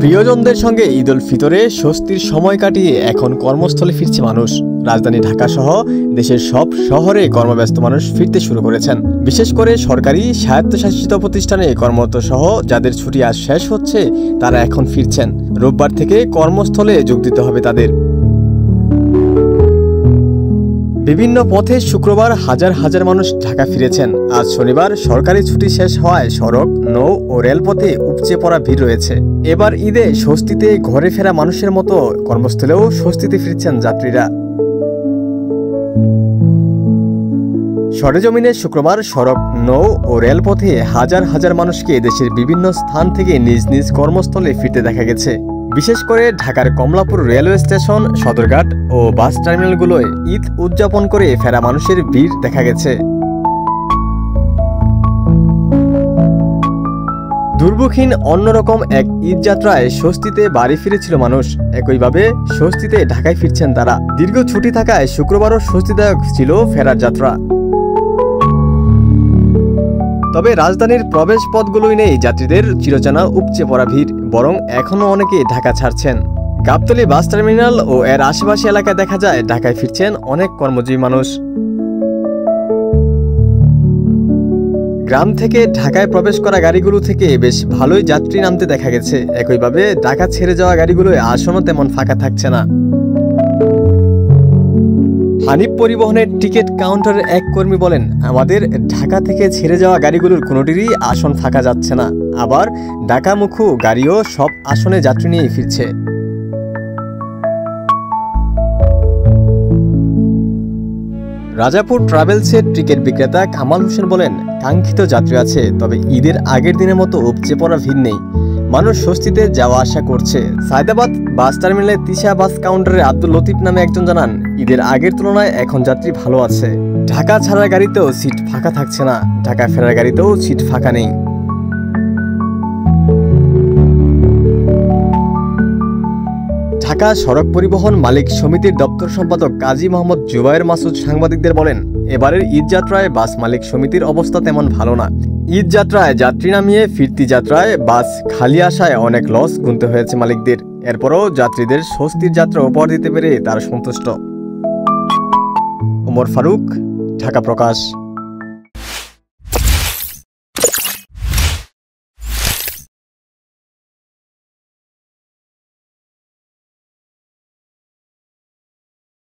প্রিয়জনদের সঙ্গে ঈদ উল ফিতরে স্বস্তির সময় কাটিয়ে এখন কর্মস্থলে ফিরছে মানুষ। রাজধানী ঢাকা সহ দেশের সব শহরে কর্মব্যস্ত মানুষ ফিরতে শুরু করেছেন। বিশেষ করে সরকারি স্বায়ত্তশাসিত প্রতিষ্ঠানে কর্মরত সহ যাদের ছুটি আজ শেষ হচ্ছে তারা এখন ফিরছেন। রোববার থেকে কর্মস্থলে যোগ দিতে হবে তাদের। বিভিন্ন পথে শুক্রবার হাজার হাজার মানুষ ঢাকা ফিরেছেন। আজ শনিবার সরকারি ছুটি শেষ হওয়ায় সড়ক, নৌ ও রেলপথে উপচে পড়া ভিড় রয়েছে। এবার ঈদে স্বস্তিতে ঘরে ফেরা মানুষের মতো কর্মস্থলেও স্বস্তিতে ফিরছেন যাত্রীরা। সরেজমিনে শুক্রবার সড়ক, নৌ ও রেলপথে হাজার হাজার মানুষকে দেশের বিভিন্ন স্থান থেকে নিজ নিজ কর্মস্থলে ফিরতে দেখা গেছে। বিশেষ করে ঢাকার কমলাপুর রেলওয়ে স্টেশন, সদরঘাট ও বাস টার্মিনালগুলোয় ঈদ উদযাপন করে ফেরা মানুষের ভিড় দেখা গেছে। দুর্ভোগহীন অন্যরকম এক ঈদ যাত্রায় স্বস্তিতে বাড়ি ফিরেছিল মানুষ। একইভাবে স্বস্তিতে ঢাকায় ফিরছেন তারা। দীর্ঘ ছুটি থাকায় শুক্রবারও স্বস্তিদায়ক ছিল ফেরার যাত্রা। তবে রাজধানীর প্রবেশ পথগুলোই নেই যাত্রীদের চিরচেনা উপচে পড়া ভিড়, বরং এখনও অনেকে ঢাকা ছাড়ছেন। গাবতলী বাস টার্মিনাল ও এর আশেপাশে এলাকায় দেখা যায় ঢাকায় ফিরছেন অনেক কর্মজীবী মানুষ। গ্রাম থেকে ঢাকায় প্রবেশ করা গাড়িগুলো থেকে বেশ ভালোই যাত্রী নামতে দেখা গেছে। একইভাবে ঢাকা ছেড়ে যাওয়া গাড়িগুলোয় আসনও তেমন ফাঁকা থাকছে না। হানিফ পরিবহনের টিকিট কাউন্টারের এক কর্মী বলেন, আমাদের ঢাকা থেকে ছেড়ে যাওয়া গাড়িগুলোর কোনোটিরই আসন ফাঁকা যাচ্ছে না। আবার ঢাকামুখী গাড়িও সব আসনে যাত্রী নিয়ে ফিরছে। রাজাপুর ট্রাভেলসের টিকিট বিক্রেতা কামাল হোসেন বলেন, কাঙ্ক্ষিত যাত্রী আছে, তবে ঈদের আগের দিনের মতো উপচে পড়া ভিড় নেই। মানুষ স্বস্তিতে যাওয়া আসা করছে। সায়দাবাদ বাস টার্মিনালে তিশা বাস কাউন্টারে আব্দুল লতিফ নামে একজন জানান, ঈদের আগের তুলনায় এখন যাত্রী ভালো আছে। ঢাকা ছাড়ার গাড়িতেও সিট ফাঁকা থাকছে না, ঢাকা ফেরার গাড়িতেও সিট ফাঁকা নেই। ঢাকা সড়ক পরিবহন মালিক সমিতির দপ্তর সম্পাদক কাজী মোহাম্মদ জুবায়ের মাসুদ সাংবাদিকদের বলেন, এবারের ঈদ যাত্রায় বাস মালিক সমিতির অবস্থা তেমন ভালো না। ঈদ যাত্রায় যাত্রী নামিয়ে ফিরতি যাত্রায় বাস খালি আসায় অনেক লস গুনতে হয়েছে মালিকদের। এরপরও যাত্রীদের স্বস্তির যাত্রা উপহার দিতে পেরে তারা সন্তুষ্ট। ওমর ফারুক, ঢাকা প্রকাশ।